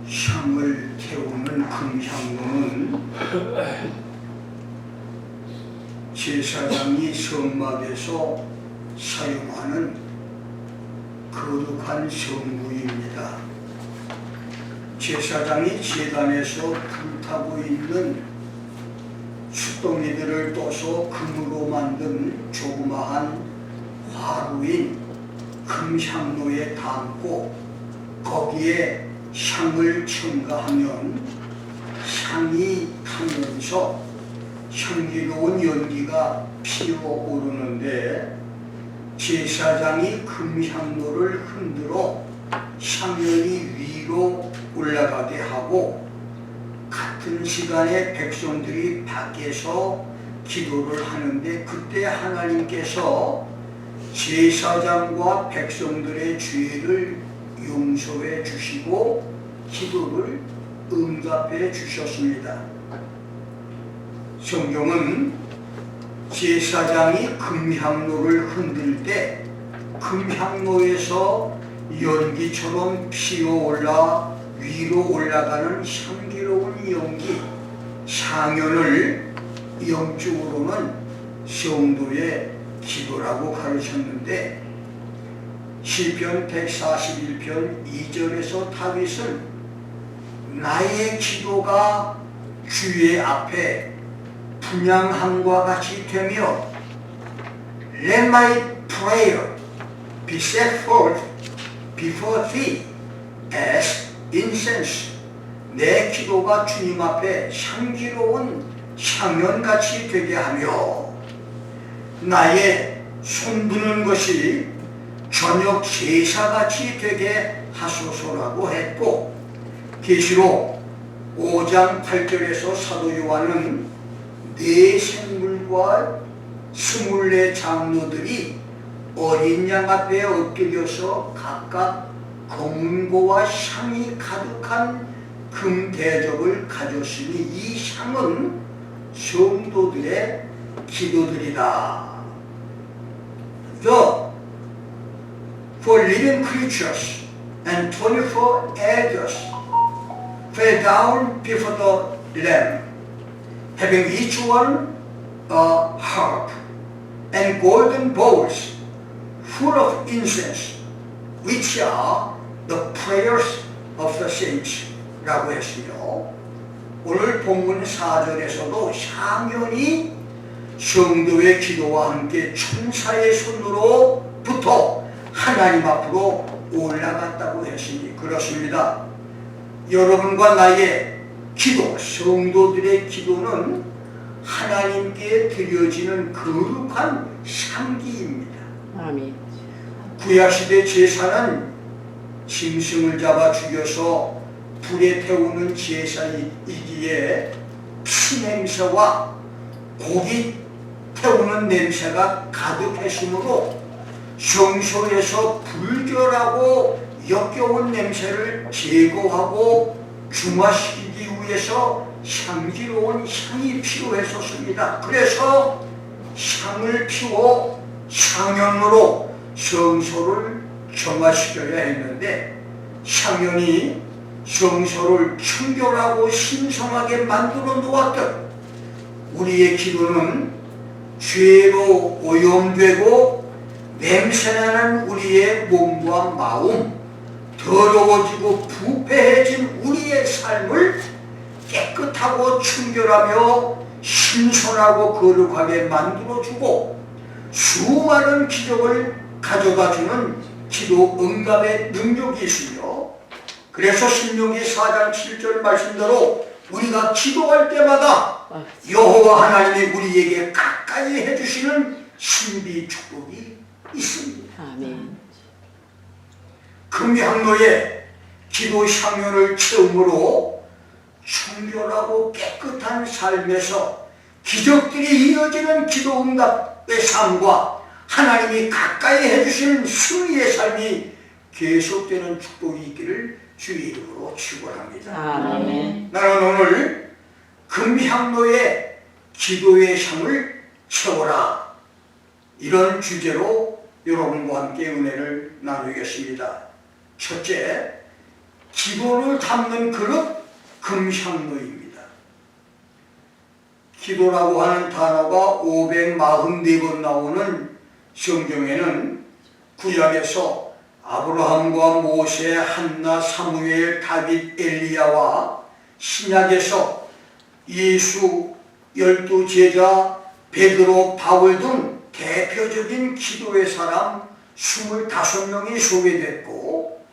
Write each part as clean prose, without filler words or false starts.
향을 태우는 금향로는 제사장이 성막에서 사용하는 거룩한 성구입니다. 제사장이 제단에서 불타고 있는 숯덩이들을 떠서 금으로 만든 조그마한 화루인 금향로에 담고 거기에 향을 첨가하면 향이 타면서 향기로운 연기가 피어오르는데, 제사장이 금향로를 흔들어 향연이 위로 올라가게 하고 같은 시간에 백성들이 밖에서 기도를 하는데, 그때 하나님께서 제사장과 백성들의 죄를 용서해 주시고 기도를 응답해 주셨습니다. 성경은 제사장이 금향로를 흔들 때 금향로에서 연기처럼 피어올라 위로 올라가는 향기로운 연기, 향연을 영적으로는 성도의 기도라고 가르쳤는데, 시편 141편 2절에서 다윗은 나의 기도가 주의 앞에 분향함과 같이 되며 Let my prayer be set forth before thee as incense. 내 기도가 주님 앞에 향기로운 향연같이 되게 하며 나의 손부는 것이 저녁 제사같이 되게 하소서라고 했고, 계시록 5장 8절에서 사도 요한은 네 생물과 24 장로들이 어린 양 앞에 엎드려서 각각 검은고와 향이 가득한 금 대접을 가졌으니 이 향은 성도들의 기도들이다. For living creatures and 24 elders fell down before the Lamb, having each one a harp and golden bowls full of incense, which are the prayers of the saints. 라고 했으며, 오늘 본문 4절에서도 향연이 성도의 기도와 함께 천사의 손으로부터 하나님 앞으로 올라갔다고 했으니 그렇습니다. 여러분과 나의 기도, 성도들의 기도는 하나님께 드려지는 거룩한 향기입니다. 아멘. 구약시대 제사는 짐승을 잡아 죽여서 불에 태우는 제사이기에 피냄새와 고기 태우는 냄새가 가득했으므로 성소에서 불결하고 역겨운 냄새를 제거하고 중화시키기 위해서 향기로운 향이 필요했었습니다. 그래서 향을 피워 향연으로 성소를 정화시켜야 했는데, 향연이 성소를 청결하고 신성하게 만들어 놓았던 우리의 기도는 죄로 오염되고 냄새나는 우리의 몸과 마음, 더러워지고 부패해진 우리의 삶을 깨끗하고 청결하며 신선하고 거룩하게 만들어주고 수많은 기적을 가져다주는 기도 응답의 능력이 있으며, 그래서 신명기 4장 7절 말씀대로 우리가 기도할 때마다 여호와 하나님이 우리에게 가까이 해주시는 신비 축복이 있습니다. 아멘. 금향로에 기도 향연을 채움으로 청결하고 깨끗한 삶에서 기적들이 이어지는 기도 응답의 삶과 하나님이 가까이 해주시는 승리의 삶이 계속되는 축복이 있기를 주의 이름으로 축원합니다. 아멘. 나는 오늘 금향로에 기도의 향을 채워라, 이런 주제로 여러분과 함께 은혜를 나누겠습니다. 첫째, 기도를 담는 그릇 금향로입니다. 기도라고 하는 단어가 544번 나오는 성경에는 구약에서 아브라함과 모세, 한나, 사무엘, 다윗, 엘리야와 신약에서 예수, 12제자, 베드로, 바울 등 대표적인 기도의 사람 25명이 소개됐고,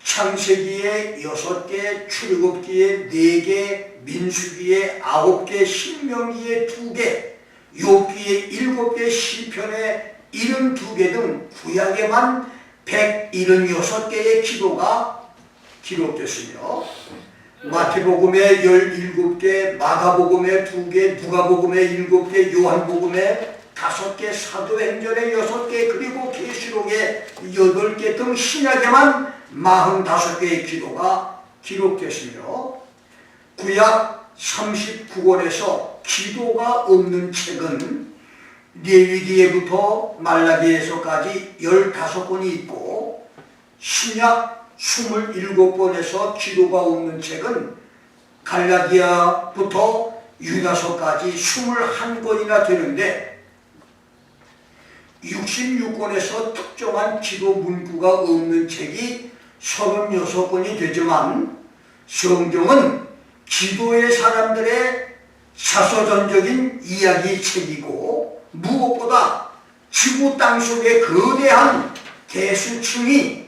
창세기에 6개, 출애굽기에 4개, 민수기에 9개, 신명기에 2개, 욥기에 7개, 시편에 72개 등 구약에만 176개의 기도가 기록됐으며, 마태복음에 17개, 마가복음에 2개, 누가복음에 7개, 요한복음에 5개, 사도행전에 6개, 그리고 계시록에 8개 등 신약에만 45개의 기도가 기록됐으며, 구약 39권에서 기도가 없는 책은 레위기에부터 말라기에서까지 15권이 있고, 신약 27권에서 기도가 없는 책은 갈라디아부터 유다서까지 21권이나 되는데, 66권에서 특정한 기도 문구가 없는 책이 36권이 되지만, 성경은 기도의 사람들의 사서전적인 이야기 책이고, 무엇보다 지구 땅속의 거대한 대수층이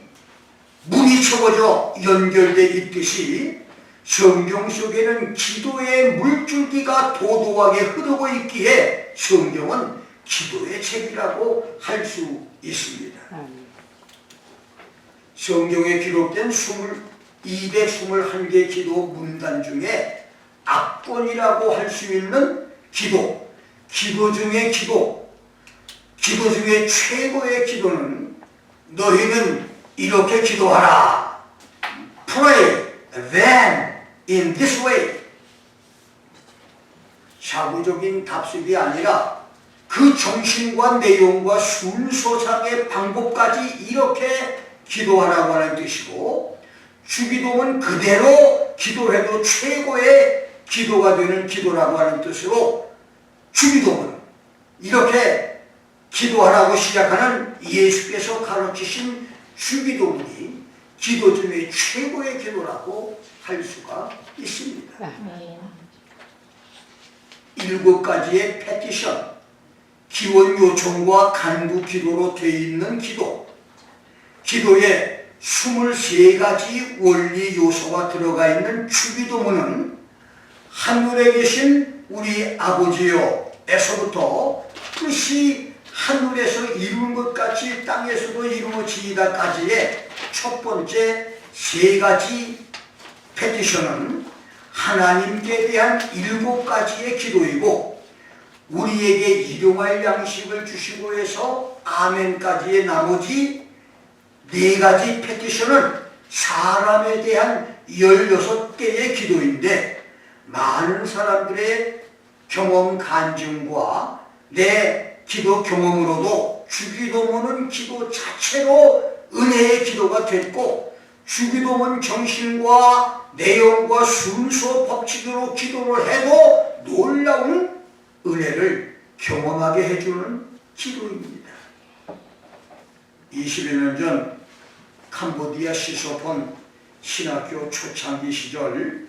물이 채워져 연결되어 있듯이 성경 속에는 기도의 물줄기가 도도하게 흐르고 있기에 성경은 기도의 책이라고 할 수 있습니다. 성경에 기록된 221개 기도 문단 중에 압권이라고 할 수 있는 기도 중에 기도 중에 최고의 기도는 너희는 이렇게 기도하라. Pray then in this way. 사구적인 답습이 아니라 그 정신과 내용과 순서상의 방법까지 이렇게 기도하라고 하는 뜻이고, 주기도는 그대로 기도해도 최고의 기도가 되는 기도라고 하는 뜻으로, 주기도는 이렇게 기도하라고 시작하는 예수께서 가르치신 주기도문이 기도 중에 최고의 기도라고 할 수가 있습니다. 7가지의 패티션, 기원 요청과 간구 기도로 되어 있는 기도, 기도에 23가지 원리 요소가 들어가 있는 주기도문은 하늘에 계신 우리 아버지여 에서부터 뜻이 하늘에서 이룬 것 같이 땅에서도 이루어지이다까지의 첫 번째 3가지 패티션은 하나님께 대한 7가지의 기도이고, 우리에게 일용할 양식을 주시고 해서 아멘까지의 나머지 4가지 패티션은 사람에 대한 16개의 기도인데, 많은 사람들의 경험 간증과 내 기도 경험으로도 주기도문은 기도 자체로 은혜의 기도가 됐고, 주기도문 정신과 내용과 순서 법칙으로 기도를 해도 놀라운 은혜를 경험하게 해주는 기도입니다. 20여 년 전 캄보디아 시소폰 신학교 초창기 시절,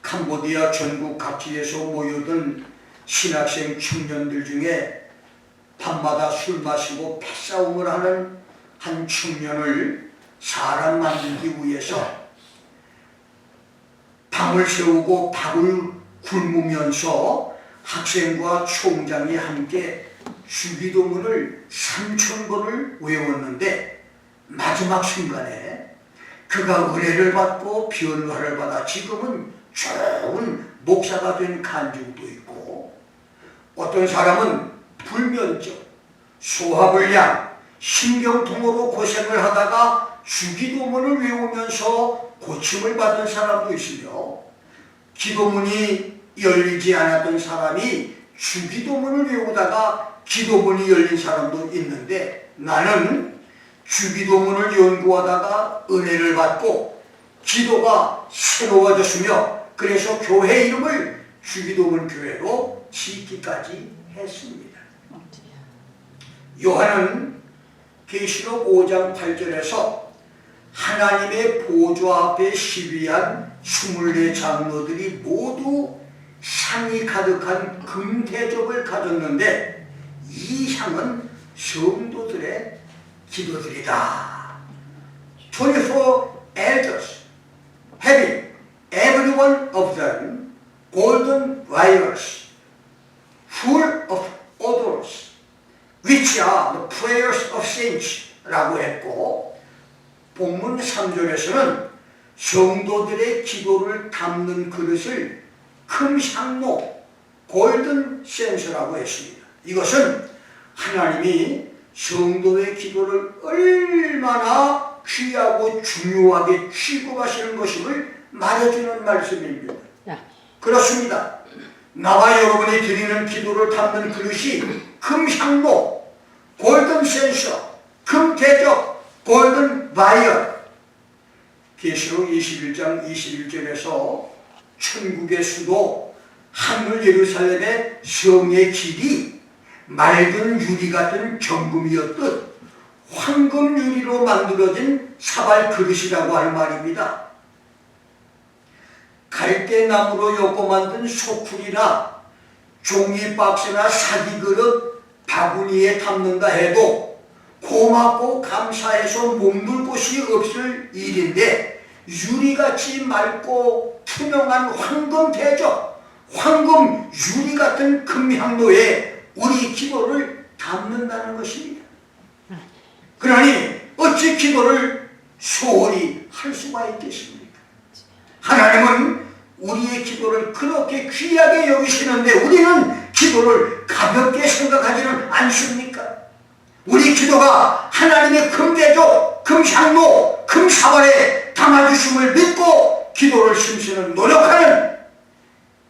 캄보디아 전국 각지에서 모여든 신학생 청년들 중에 밤마다 술 마시고 패싸움을 하는 한 청년을 사람 만들기 위해서 방을 세우고 밥을 굶으면서 학생과 총장이 함께 주기도문을 3000번을 외웠는데, 마지막 순간에 그가 은혜를 받고 변화를 받아 지금은 좋은 목사가 된 간증도 있고, 어떤 사람은 불면증, 소화불량, 신경통으로 고생을 하다가 주기도문을 외우면서 고침을 받은 사람도 있으며, 기도문이 열리지 않았던 사람이 주기도문을 외우다가 기도문이 열린 사람도 있는데 나는 주기도문을 연구하다가 은혜를 받고 기도가 새로워졌으며 그래서 교회 이름을 주기도문 교회로 짓기까지 했습니다. 요한은 계시록 5장 8절에서 하나님의 보좌 앞에 시위한 24장로들이 모두 상이 가득한 금대접을 가졌는데 이 향은 성도들의 기도들이다. 24 elders having every one of them golden vials full of odors which are the prayers of saints 라고 했고 본문 3절에서는 성도들의 기도를 담는 그릇을 큰 향로 골든 센서라고 했습니다. 이것은 하나님이 성도의 기도를 얼마나 귀하고 중요하게 취급하시는 것임을 말해주는 말씀입니다. 그렇습니다. 나와 여러분이 드리는 기도를 담는 그릇이 금향로, 골든 센서, 금대접, 골든 바이어. 계시록 21장 21절에서 천국의 수도 하늘 예루살렘의 성의 길이 맑은 유리 같은 정금이었듯 황금 유리로 만들어진 사발 그릇이라고 할 말입니다. 갈대나무로 엮어 만든 소쿠리나 종이 박스나 사기 그릇 바구니에 담는다 해도 고맙고 감사해서 몸둘 곳이 없을 일인데 유리같이 맑고 투명한 황금 대접, 황금 유리 같은 금향로에 우리 기도를 담는다는 것입니다. 그러니 어찌 기도를 소홀히 할 수가 있겠습니까? 하나님은 우리의 기도를 그렇게 귀하게 여기시는데 우리는 기도를 가볍게 생각하지는 않습니까? 우리 기도가 하나님의 금대조, 금향로, 금사발에 담아주심을 믿고 기도를 심쓰는 노력하는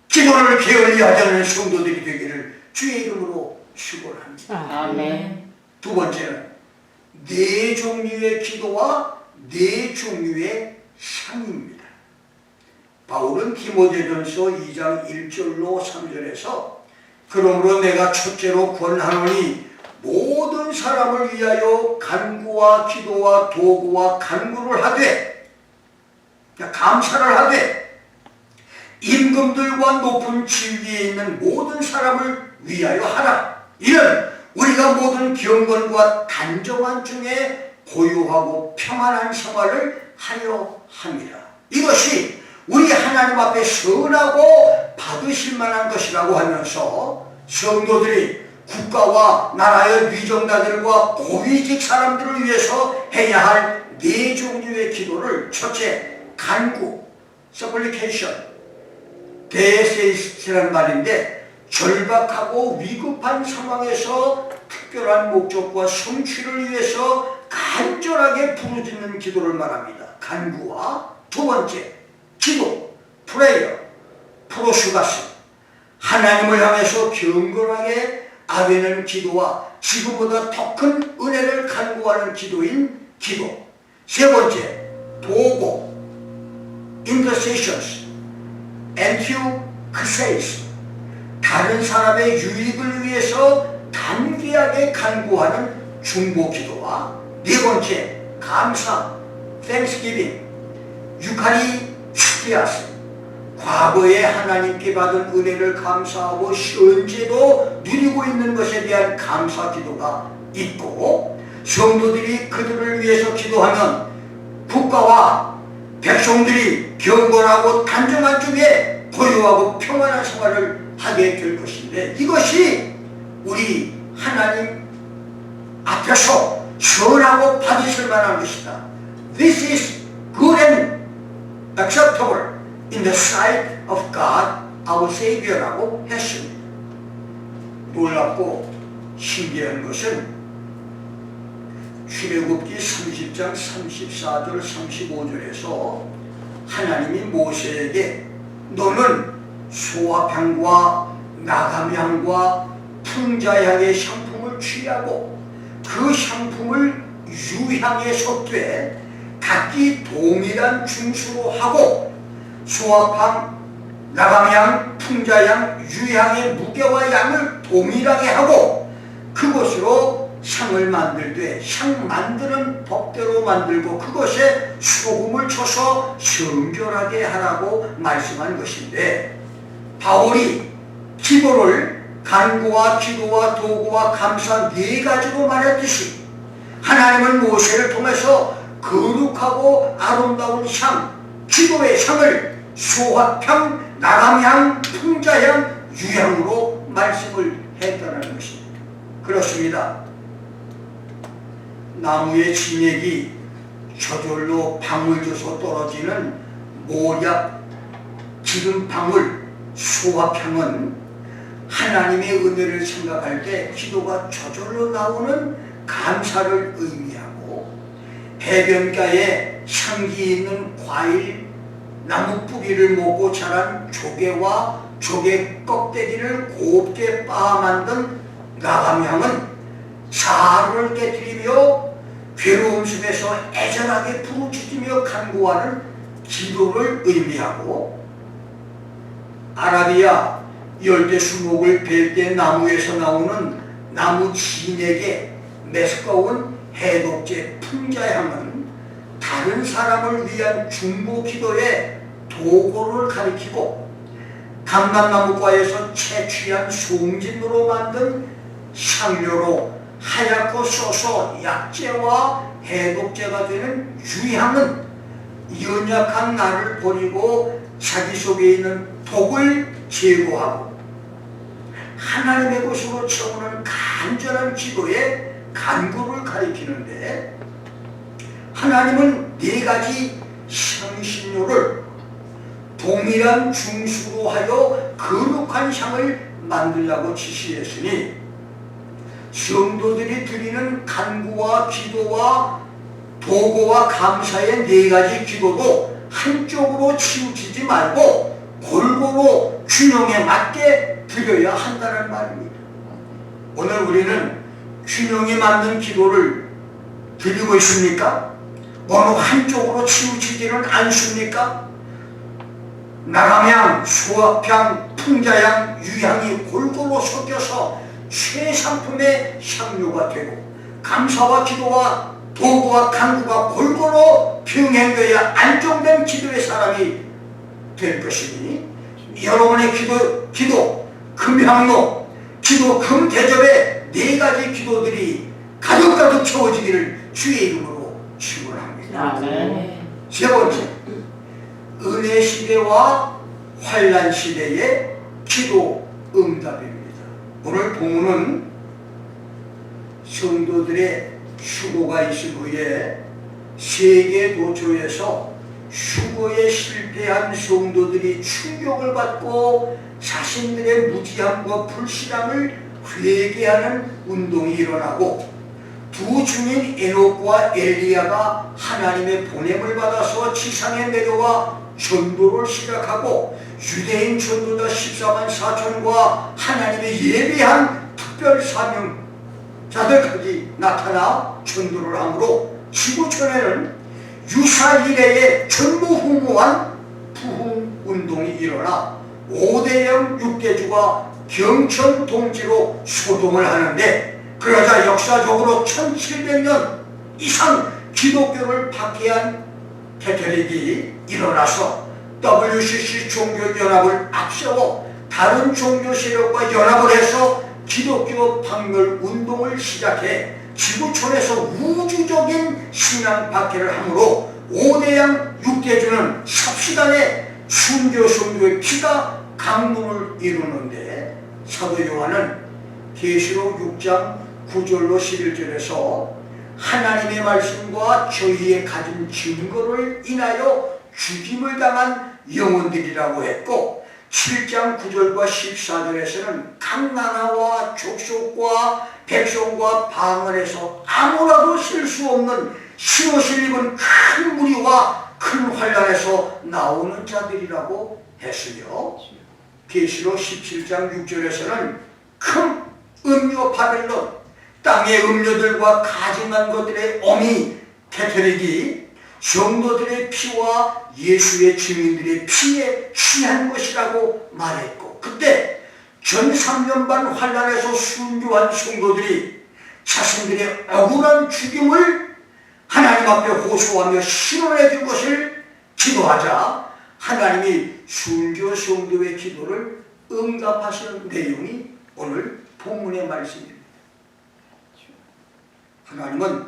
기도를 게을리하지 않는 성도들이 되기를 주의 이름으로 축원합니다. 아멘. 두 번째는 네 종류의 기도와 네 종류의 향입니다. 바울은 디모데전서 2장 1절로 3절에서 그러므로 내가 첫째로 권하노니 모든 사람을 위하여 간구와 기도와 도구와 간구를 하되 감사를 하되 임금들과 높은 지위에 있는 모든 사람을 위하여 하라. 이는 우리가 모든 경건과 단정한 중에 고요하고 평안한 생활을 하려 함이라. 이것이 우리 하나님 앞에 선하고 받으실 만한 것이라고 하면서 성도들이 국가와 나라의 위정자들과 고위직 사람들을 위해서 해야 할 네 종류의 기도를 첫째, 간구, supplication, 데세이스라는 말인데 절박하고 위급한 상황에서 특별한 목적과 성취를 위해서 간절하게 부르짖는 기도를 말합니다. 간구와 두 번째, 기도, 프레이어, 프로슈가스, 하나님을 향해서 경건하게 아뢰는 기도와 지금보다 더 큰 은혜를 간구하는 기도인 기도. 세 번째, 도고, intercessions, antiuxes, 다른 사람의 유익을 위해서 단기하게 간구하는 중보 기도와 네 번째, 감사, thanksgiving, 유카리스티아스, 과거에 하나님께 받은 은혜를 감사하고 현재도 누리고 있는 것에 대한 감사 기도가 있고 성도들이 그들을 위해서 기도하면 국가와 백성들이 경건하고 단정한 중에 고요하고 평안한 생활을 하게 될 것인데 이것이 우리 하나님 앞에서 선하고 받으실 만한 것이다. This is good and acceptable in the sight of God, our Savior라고 했습니다. 놀랍고 신기한 것은 출애굽기 30장 34절 35절에서 하나님이 모세에게 너는 소화향과 나감향과 풍자향의 향품 취하고 그 향품을 유향에 섞되 각기 동일한 중수로 하고 소합향, 나감향, 풍자향, 유향의 무게와 양을 동일하게 하고 그것으로 향을 만들되 향 만드는 법대로 만들고 그것에 소금을 쳐서 정결하게 하라고 말씀한 것인데, 바울이 기도를 간구와 기도와 도구와 감사 네 가지로 말했듯이 하나님은 모세를 통해서 거룩하고 아름다운 향, 기도의 향을 소합향, 나감향, 풍자향, 유향으로 말씀을 했다는 것입니다. 그렇습니다. 나무의 진액이 저절로 방울 줘서 떨어지는 모략 기름방울 소합향은 하나님의 은혜를 생각할 때 기도가 저절로 나오는 감사를 의미하고, 해변가에 향기 있는 과일, 나무 뿌리를 먹고 자란 조개와 조개 껍데기를 곱게 빻아 만든 나감향은 사하를 깨뜨리며 괴로움 속에서 애절하게 부르짖으며 간구하는 기도를 의미하고, 아라비아 열대 수목을 벨 때 나무에서 나오는 나무 진액에 메스꺼운 해독제 풍자향은 다른 사람을 위한 중보 기도의 도구를 가리키고, 감람나무과에서 채취한 송진으로 만든 향료로 하얗고 써서 약재와 해독제가 되는 유향은 연약한 나를 버리고 자기 속에 있는 독을 제거하고 하나님의 곳으로 채우는 간절한 기도의 간구를 가리키는데, 하나님은 네 가지 향신료를 동일한 중수로 하여 거룩한 향을 만들라고 지시했으니, 성도들이 드리는 간구와 기도와 도구와 감사의 네 가지 기도도 한쪽으로 치우치지 말고 골고루 균형에 맞게 드려야 한다는 말입니다. 오늘 우리는 균형에 맞는 기도를 드리고 있습니까? 어느 한쪽으로 치우치지는 않습니까? 나감향, 소합향, 풍자향, 유향이 골고루 섞여서 최상품의 향료가 되고, 감사와 기도와 도구와 간구가 골고루 병행되어야 안정된 기도의 사람이 될 것이니, 여러분의 기도 금향로, 기도 금대접의 네 가지 기도들이 가득가득 채워지기를 주의 이름으로 축원합니다. 세 번째, 은혜 시대와 환난 시대의 기도 응답입니다. 오늘 본문은 성도들의 휴고가 있은 후에 세계 도처에서 휴거에 실패한 성도들이 충격을 받고 자신들의 무지함과 불신함을 회개하는 운동이 일어나고, 두 증인 에녹과 엘리야가 하나님의 보냄을 받아서 지상에 내려와 전도를 시작하고, 유대인 전도자 14만 4천과 하나님의 예비한 특별 사명자들까지 나타나 전도를 하므로 지구촌에는 유사 이래의 전무후무한 부흥운동이 일어나 5대형 6대주가 경천 동지로 소동을 하는데, 그러자 역사적으로 1700년 이상 기독교를 박해한 캐톨릭이 일어나서 WCC 종교연합을 앞세워 다른 종교 세력과 연합을 해서 기독교 박멸 운동을 시작해 지구촌에서 우주적인 신앙 박해를 하므로 5대양 6대주는 삽시간에 순교 성도의 피가 강문을 이루는데, 사도 요한은 계시록 6장 9절로 11절에서 하나님의 말씀과 저희의 가진 증거를 인하여 죽임을 당한 영혼들이라고 했고, 7장 9절과 14절에서는 각 나라와 족속과 백성과 방언에서 아무라도 쉴 수 없는 흰옷을 입은 큰 무리와 큰 환란에서 나오는 자들이라고 했으며, 계시록 17장 6절에서는 큰 음료 바벨론, 땅의 음료들과 가증한 것들의 어미 캐토릭이 성도들의 피와 예수의 증인들의 피에 취한 것이라고 말했고, 그때 전 3년 반 환란에서 순교한 성도들이 자신들의 억울한 죽임을 하나님 앞에 호소하며 신원해 줄 것을 기도하자 하나님이 순교 성도의 기도를 응답하시는 내용이 오늘 본문의 말씀입니다. 하나님은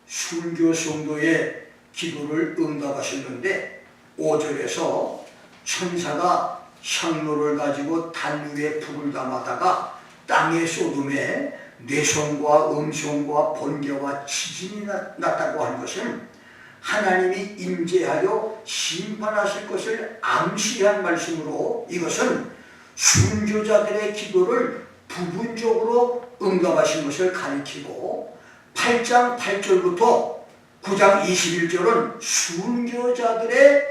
순교 성도의 기도를 응답하셨는데 5절에서 천사가 향로를 가지고 단 위에 불을 담아다가 땅의 소돔에 뇌성과 음성과 번개와 지진이 났다고 한 것은 하나님이 임재하여 심판하실 것을 암시한 말씀으로 이것은 순교자들의 기도를 부분적으로 응답하신 것을 가리키고 8장 8절부터 9장 21절은 순교자들의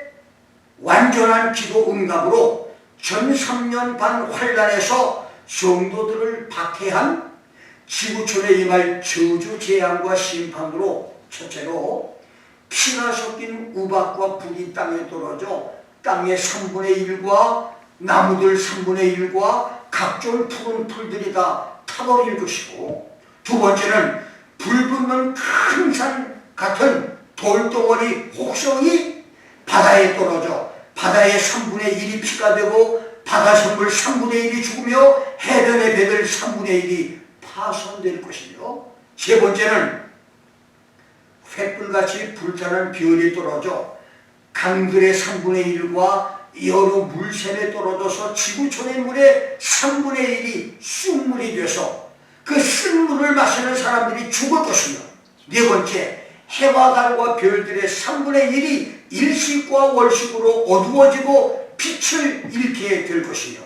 완전한 기도 응답으로 전 3년 반 환란에서 성도들을 박해한 지구촌에 임할 저주 재앙과 심판으로 첫째로 피가 섞인 우박과 불이 땅에 떨어져 땅의 3분의 1과 나무들 3분의 1과 각종 푸른 풀들이 다 타버릴 것이고, 두 번째는 불 붙는 큰 산 같은 돌덩어리 혹성이 바다에 떨어져 바다의 3분의 1이 피가 되고 바다 생물 3분의 1이 죽으며 해변의 배들 3분의 1이 파손될 것이며, 세 번째는 횃불같이 불타는 별이 떨어져 강들의 3분의 1과 여러 물샘에 떨어져서 지구촌의 물의 3분의 1이 쑥물이 돼서 그 쓴물을 마시는 사람들이 죽을 것이며, 네 번째 해와 달과 별들의 3분의 1이 일식과 월식으로 어두워지고 빛을 잃게 될 것이며,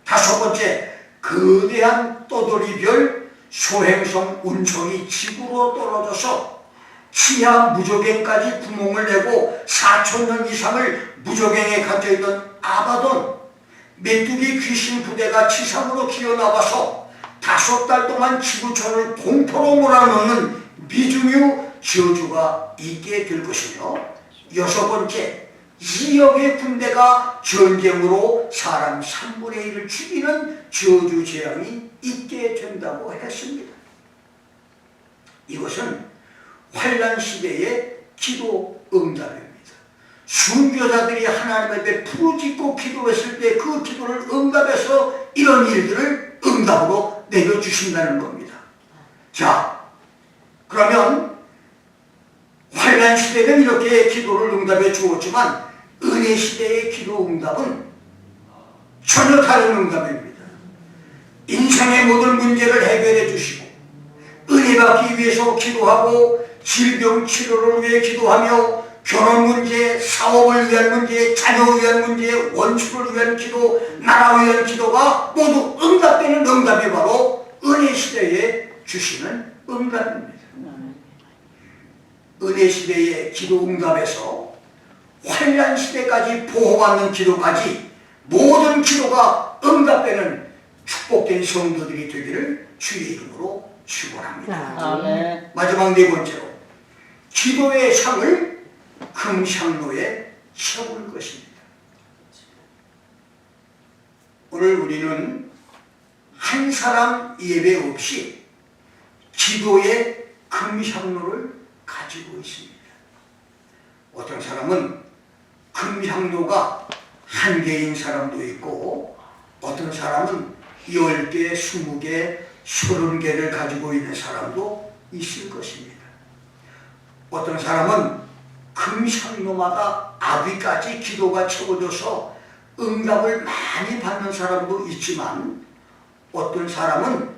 다섯 번째 거대한 떠돌이별 소행성 운총이 지구로 떨어져서 지하 무저갱까지 구멍을 내고 4,000년 이상을 무저갱에 갇혀있던 아바돈 메뚜기 귀신 부대가 지상으로 기어나와서 5달 동안 지구촌을 공포로 몰아넣는 미중유 저주가 있게 될 것이며, 여섯 번째 2억의 군대가 전쟁으로 사람 3분의 1을 죽이는 저주 재앙이 있게 된다고 했습니다. 이것은 환란 시대의 기도 응답입니다. 순교자들이 하나님 앞에 부르짖고 기도했을 때 그 기도를 응답해서 이런 일들을 응답으로 내려주신다는 겁니다. 자, 그러면 환란 시대는 이렇게 기도를 응답해 주었지만 은혜 시대의 기도 응답은 전혀 다른 응답입니다. 인생의 모든 문제를 해결해 주시고 은혜 받기 위해서 기도하고 질병 치료를 위해 기도하며 결혼 문제, 사업을 위한 문제, 자녀를 위한 문제, 원수를 위한 기도, 나라를 위한 기도가 모두 응답되는 응답이 바로 은혜 시대에 주시는 응답입니다. 은혜 시대의 기도 응답에서 환란 시대까지 보호받는 기도까지 모든 기도가 응답되는 축복된 성도들이 되기를 주의 이름으로 축원합니다. 마지막 네 번째로 기도의 상을 금향로에 채울 것입니다. 오늘 우리는 한 사람 예배 없이 기도의 금향로를 가지고 있습니다. 어떤 사람은 금향로가 한 개인 사람도 있고 어떤 사람은 10개, 20개, 30개를 가지고 있는 사람도 있을 것입니다. 어떤 사람은 금향로마다 아비까지 기도가 채워져서 응답을 많이 받는 사람도 있지만 어떤 사람은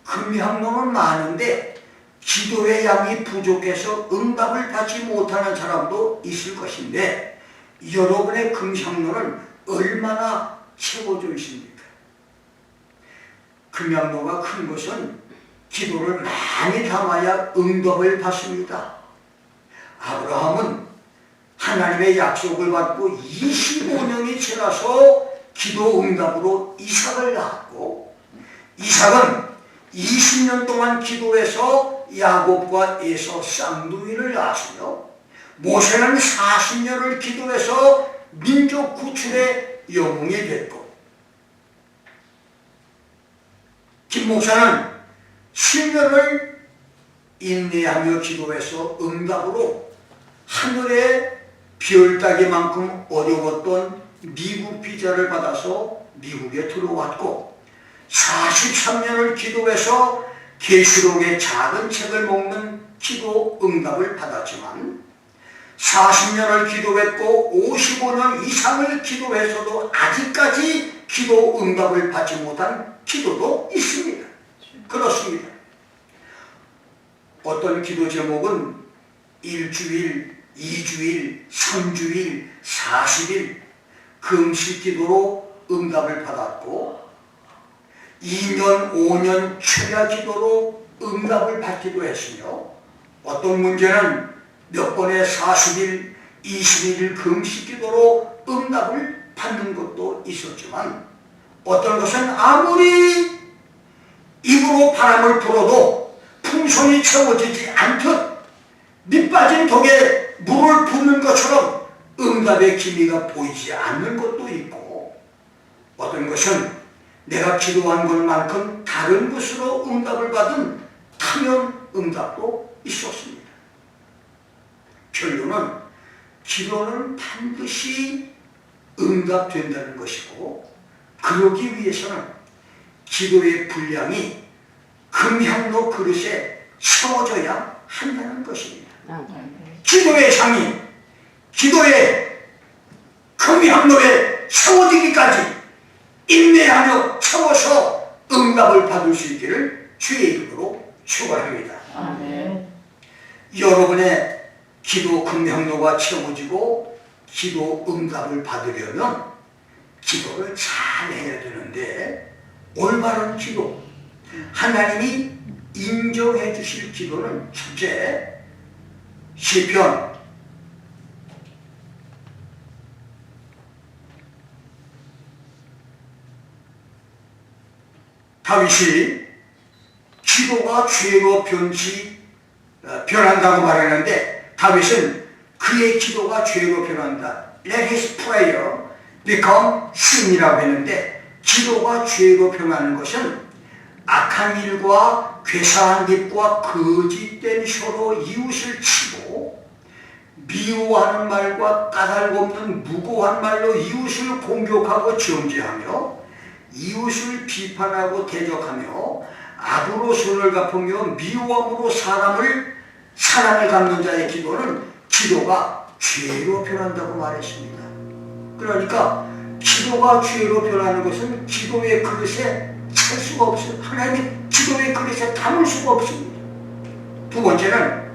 금향로는 많은데 기도의 양이 부족해서 응답을 받지 못하는 사람도 있을 것인데 여러분의 금향로는 얼마나 채워져 있습니까? 금향로가 큰 것은 기도를 많이 담아야 응답을 받습니다. 아브라함은 하나님의 약속을 받고 25년이 지나서 기도 응답으로 이삭을 낳았고 이삭은 20년 동안 기도해서 야곱과 에서 쌍둥이를 낳았으며 모세는 40년을 기도해서 민족 구출의 영웅이 됐고 김 목사는 10년을 인내하며 기도해서 응답으로 하늘의 별 따기만큼 어려웠던 미국 비자를 받아서 미국에 들어왔고 43년을 기도해서 계시록의 작은 책을 먹는 기도 응답을 받았지만 40년을 기도했고 55년 이상을 기도해서도 아직까지 기도 응답을 받지 못한 기도도 있습니다. 그렇습니다. 어떤 기도 제목은 1주일, 2주일, 3주일, 40일 금식 기도로 응답을 받았고 2년, 5년 철야 기도로 응답을 받기도 했으며 어떤 문제는 몇 번의 40일, 21일 금식 기도로 응답을 받는 것도 있었지만 어떤 것은 아무리 입으로 바람을 불어도 풍선이 채워지지 않듯 밑빠진 독에 물을 붓는 것처럼 응답의 기미가 보이지 않는 것도 있고 어떤 것은 내가 기도한 것만큼 다른 것으로 응답을 받은 타면 응답도 있었습니다. 결론은 기도는 반드시 응답된다는 것이고 그러기 위해서는 기도의 분량이 금향로 그릇에 채워져야 한다는 것입니다. 기도의 상이 기도의 금향로에 채워지기까지 인내하며 채워서 응답을 받을 수 있기를 주의 이름으로 축원합니다. 여러분의 기도 금향로가 채워지고 기도 응답을 받으려면 기도를 잘 해야 되는데 올바른 기도, 하나님이 인정해 주실 기도는 첫째 시편 '다윗이 기도가 죄로 변한다고 말했는데 다윗은 그의 기도가 죄로 변한다. Let his prayer become sin이라고 했는데 기도가 죄로 변하는 것은 악한 일과 괴사한 입과 거짓된 혀로 이웃을 치고 미워하는 말과 까닭없는 무고한 말로 이웃을 공격하고 정죄하며 이웃을 비판하고 대적하며 악으로 손을 갚으며 미워함으로 사랑을 갚는 자의 기도는 기도가 죄로 변한다고 말했습니다. 그러니까 기도가 죄로 변하는 것은 기도의 그릇에 찰 수가 없어요. 하나님의 기도의 그릇에 담을 수가 없습니다. 두 번째는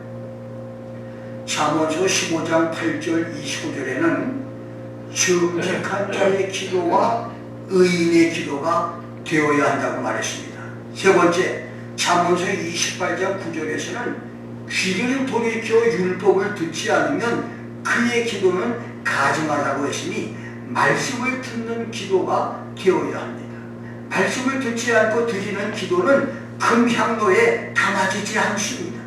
잠언서 15장 8절 29절에는 정직한 자의 기도와 의인의 기도가 되어야 한다고 말했습니다. 세 번째, 잠언서 28장 9절에서는 귀를 돌이켜 율법을 듣지 않으면 그의 기도는 가증하다고 했으니 말씀을 듣는 기도가 되어야 합니다. 말씀을 듣지 않고 드리는 기도는 금향로에 담아지지 않습니다.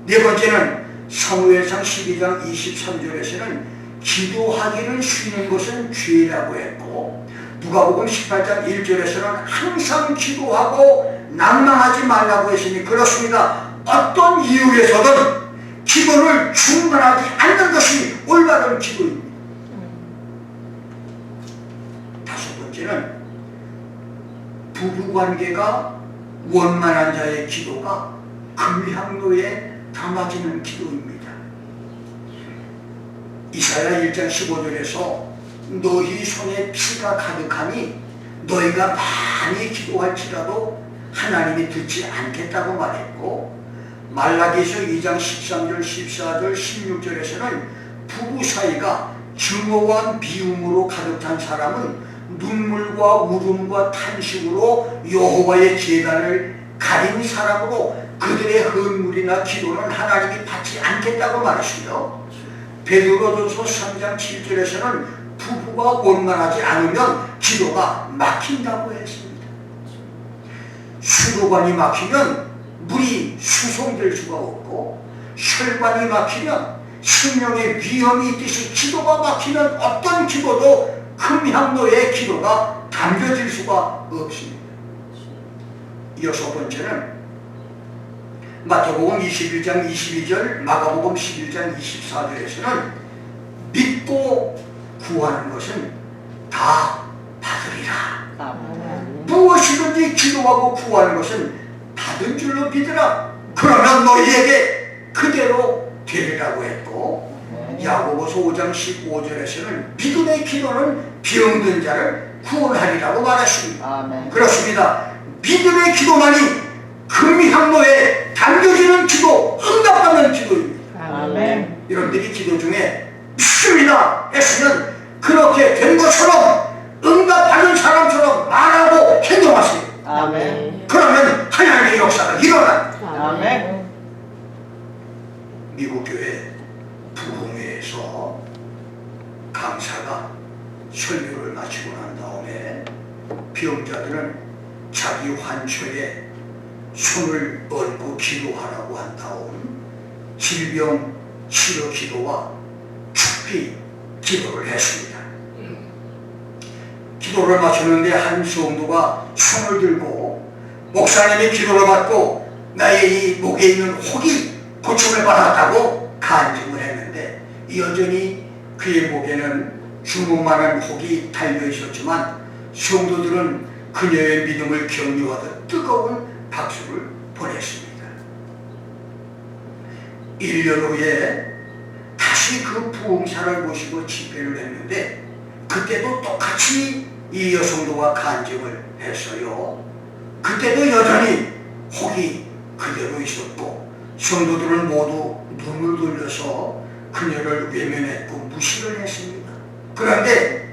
네 번째는 사무엘상 12장 23절에서는 기도하기를 쉬는 것은 죄라고 했고 누가복음 18장 1절에서는 항상 기도하고 낭망하지 말라고 했으니 그렇습니다. 어떤 이유에서든 기도를 중단하지 않는 것이 올바른 기도입니다. 다섯 번째는 부부관계가 원만한 자의 기도가 금향로에 담아지는 기도입니다. 이사야 1장 15절에서 너희 손에 피가 가득하니 너희가 많이 기도할지라도 하나님이 듣지 않겠다고 말했고 말라기서 2장 13절 14절 16절에서는 부부 사이가 증오와 미움으로 가득 찬 사람은 눈물과 울음과 탄식으로 여호와의 제단을 가린 사람으로 그들의 헌물이나 기도는 하나님이 받지 않겠다고 말했으며 베드로전서 3장 7절에서는 부부가 원만하지 않으면 기도가 막힌다고 했습니다. 수도관이 막히면 물이 수송될 수가 없고, 혈관이 막히면 생명의 위험이 있듯이 기도가 막히면 어떤 기도도 금향로의 기도가 담겨질 수가 없습니다. 여섯 번째는 마태복음 21장 22절, 마가복음 11장 24절에서는 믿고 구하는 것은 다 받으리라. 무엇이든지 기도하고 구하는 것은 받은 줄로 믿으라. 그러면 너희에게 그대로 되리라고 했고, 야고보서 5장 15절에서는 믿음의 기도는 병든 자를 구원하리라고 말했습니다. 아멘. 그렇습니다. 믿음의 기도만이 금향로에 담겨지는 기도, 응답받는 기도입니다. 아멘. 여러분들이 기도 중에 믿습니다 했으면 그렇게 된 것처럼 응답하는 사람처럼 말하고 행동하세요. 아멘. 그러면 하나님의 역사가 일어나. 아멘. 미국 교회 부흥회에서 강사가 설교를 마치고 난 다음에 병자들은 자기 환초에 손을 얹고 기도하라고 한 다음 질병 치료 기도와 축비 기도를 했습니다. 기도를 마쳤는데 한 성도가 손을 들고 목사님이 기도를 받고 나의 이 목에 있는 혹이 고침을 받았다고 간증을 했는데, 여전히 그의 목에는 주먹만한 혹이 달려 있었지만 성도들은 그녀의 믿음을 격려하듯 뜨거운 박수를 보냈습니다. 1년 후에 다시 그 부흥사를 모시고 집회를 했는데, 그때도 똑같이 이 여성도가 간증을 했어요. 그때도 여전히 혹이 그대로 있었고 성도들은 모두 눈을 돌려서 그녀를 외면했고 무시를 했습니다. 그런데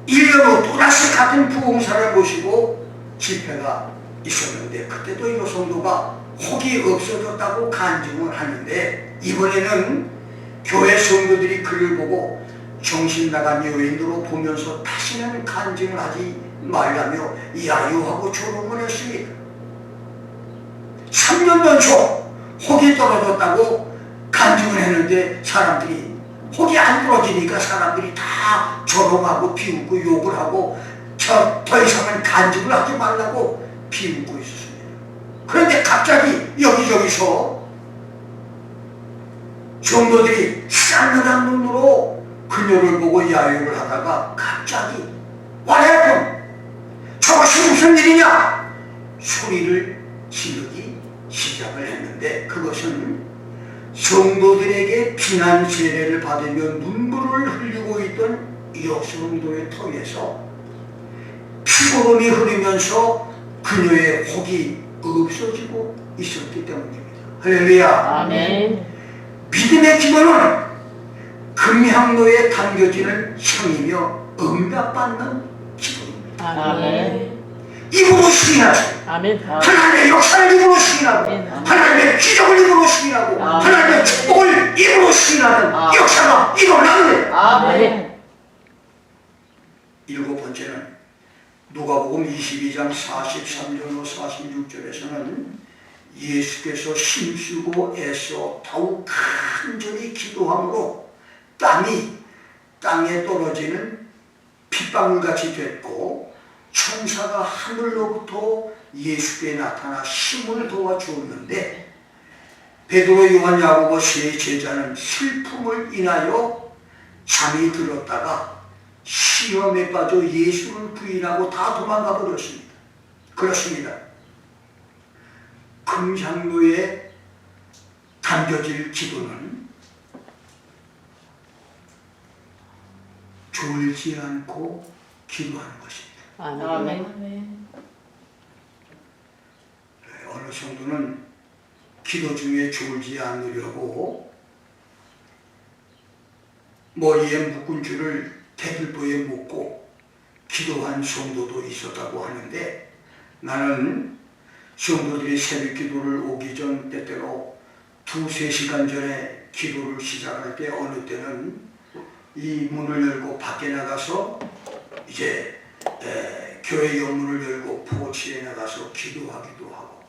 1년 후 또다시 같은 부흥사를 모시고 집회가 있었는데, 그때도 이 여성도가 혹이 없어졌다고 간증을 하는데, 이번에는 교회 성도들이 그를 보고 정신나간 여인으로 보면서 다시는 간증을 하지 말라며 야유하고 조롱을 했습니다. 3년 연속 혹이 떨어졌다고 간증을 했는데, 사람들이 혹이 안 떨어지니까 사람들이 다 조롱하고 비웃고 욕을 하고 더 이상은 간증을 하지 말라고 비웃고 있었습니다. 그런데 갑자기 여기저기서 성도들이 싸늘한 눈으로 그녀를 보고 야유를 하다가 갑자기 What happened? 저것이 무슨 일이냐? 소리를 지르기 시작을 했는데, 그것은 성도들에게 비난 세례를 받으며 눈물을 흘리고 있던 여성도의 턱에서 피고름이 흐르면서 그녀의 혹이 없어지고 있었기 때문입니다. 할렐루야. 아멘. 믿음의 기도는 금향로에 담겨지는 향이며 응답받는 기도입니다. 아멘. 입으로 시인하세요. 아멘. 하나님의 역사를 입으로 시인하고, 아멘. 하나님의 기적을 입으로 시인하고, 아멘. 하나님의 축복을 입으로 시인하는 아멘. 역사가 일어나는. 아멘. 일곱 번째는 누가복음 22장 43절로 46절에서는 예수께서 힘쓰고 애써 더욱 간절히 기도함으로 땀이 땅에 떨어지는 핏방울같이 됐고, 천사가 하늘로부터 예수께 나타나 힘을 도와주었는데, 베드로, 요한, 야고보 세 제자는 슬픔을 인하여 잠이 들었다가 시험에 빠져 예수를 부인하고 다 도망가 버렸습니다. 그렇습니다. 금향로에 담겨질 기도는 졸지 않고 기도하는 것입니다. 아멘. 어느 성도는 기도 중에 졸지 않으려고 머리에 묶은 줄을 대들보에 묶고 기도한 성도도 있었다고 하는데, 나는 성도들이 새벽 기도를 오기 전 때때로 2-3시간 전에 기도를 시작할 때, 어느 때는 이 문을 열고 밖에 나가서 이제 교회 영문을 열고 포치에 나가서 기도하기도 하고,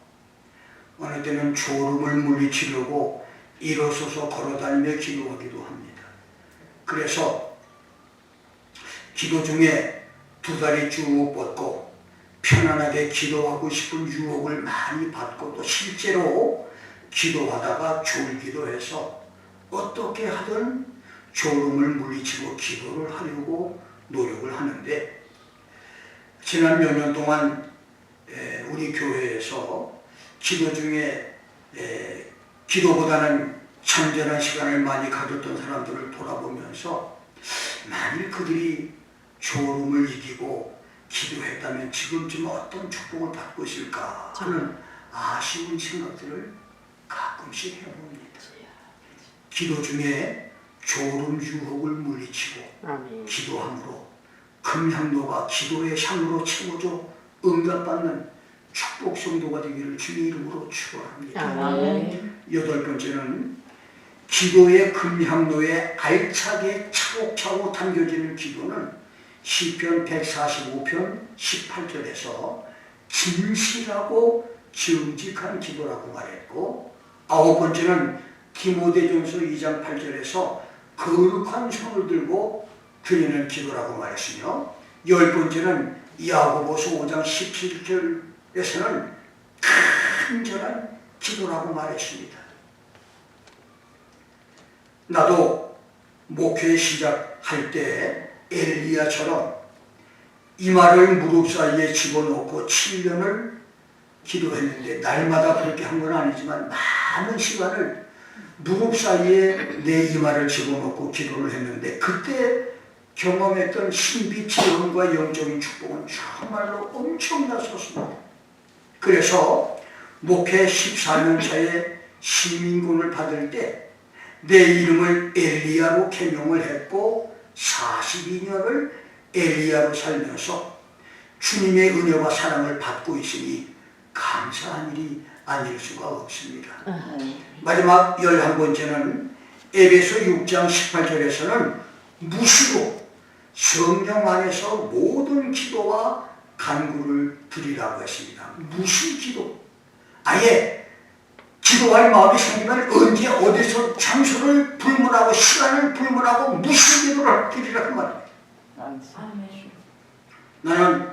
어느 때는 졸음을 물리치려고 일어서서 걸어다니며 기도하기도 합니다. 그래서 기도 중에 두 다리 쭉 뻗고 편안하게 기도하고 싶은 유혹을 많이 받고, 또 실제로 기도하다가 졸기도 해서 어떻게 하든 졸음을 물리치고 기도를 하려고 노력을 하는데, 지난 몇 년 동안 우리 교회에서 기도 중에 기도보다는 참전한 시간을 많이 가졌던 사람들을 돌아보면서, 만일 그들이 졸음을 이기고 기도했다면 지금쯤 어떤 축복을 받고 있을까 하는 아쉬운 생각들을 가끔씩 해봅니다. 기도 중에 졸음 유혹을 물리치고 기도함으로 금향로가 기도의 향으로 채워져 응답받는 축복 성도가 되기를 주의 이름으로 축원합니다. 아멘. 여덟 번째는 기도의 금향로에 알차게 차곡차곡 담겨지는 기도는 시편 145편 18절에서 진실하고 정직한 기도라고 말했고, 아홉 번째는 디모데전서 2장 8절에서 거룩한 손을 들고 드리는 기도라고 말했으며, 열 번째는 야고보서 5장 17절에서는 간절한 기도라고 말했습니다. 나도 목회 시작할 때 엘리야처럼 이마를 무릎 사이에 집어넣고 7년을 기도했는데, 날마다 그렇게 한 건 아니지만 많은 시간을 무릎 사이에 내 이마를 집어넣고 기도를 했는데, 그때 경험했던 신비 체험과 영적인 축복은 정말로 엄청났었습니다. 그래서 목회 14년 차에 시민권을 받을 때 내 이름을 엘리야로 개명을 했고, 42년을 엘리야로 살면서 주님의 은혜와 사랑을 받고 있으니 감사한 일이 아닐 수가 없습니다. 마지막 11번째는 에베소 6장 18절에서는 무시로 성령 안에서 모든 기도와 간구를 드리라고 했습니다. 무시 기도. 아예 기도할 마음이 생기면 언제 어디서 장소를 불문하고 시간을 불문하고 무시 기도를 드리라고 말합니다. 아멘. 나는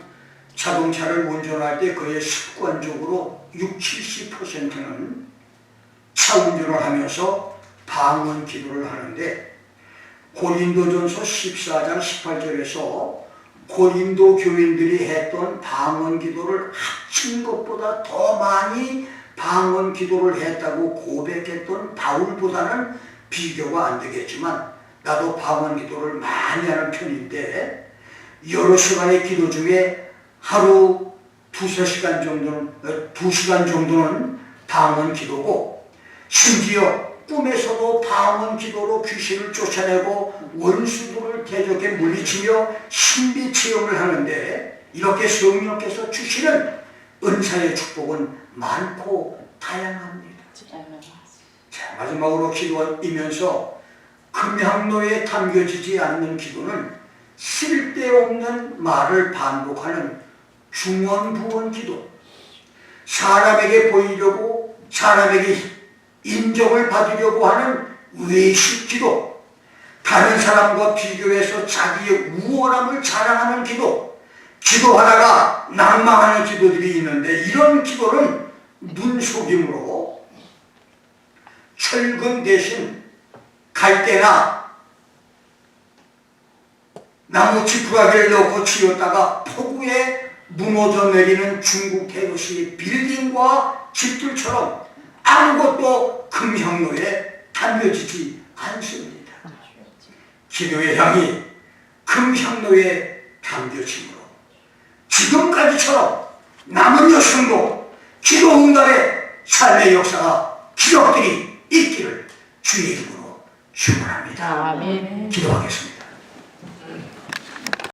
자동차를 운전할 때 거의 습관적으로 60~70%는 차 운전을 하면서 방언 기도를 하는데, 고린도전서 14장 18절에서 고린도 교인들이 했던 방언 기도를 합친 것보다 더 많이 방언 기도를 했다고 고백했던 바울보다는 비교가 안 되겠지만, 나도 방언 기도를 많이 하는 편인데, 여러 시간의 기도 중에 하루 2~3시간 정도는, 2시간 정도는 방언 기도고, 심지어 꿈에서도 방언 기도로 귀신을 쫓아내고 원수들을 대적해 물리치며 신비 체험을 하는데, 이렇게 성령께서 주시는 은사의 축복은 많고 다양합니다. 자, 마지막으로 기도이면서 금향로에 담겨지지 않는 기도는 쓸데없는 말을 반복하는 중언부언 기도, 사람에게 보이려고, 사람에게 인정을 받으려고 하는 외식 기도, 다른 사람과 비교해서 자기의 우월함을 자랑하는 기도, 기도하다가 낭망하는 기도들이 있는데, 이런 기도는 눈속임으로 철근 대신 갈대나 나무 지푸라기를 넣고 치웠다가 폭우에 무너져 내리는 중국 대도시의 빌딩과 집들처럼 아무것도 금향로에 담겨지지 않습니다. 기도의 향이 금향로에 담겨지므로 지금까지처럼 남은 여성도 기도 응답의 삶의 역사가, 기적들이 있기를 주의 이름으로 축원합니다. 아멘. 기도하겠습니다.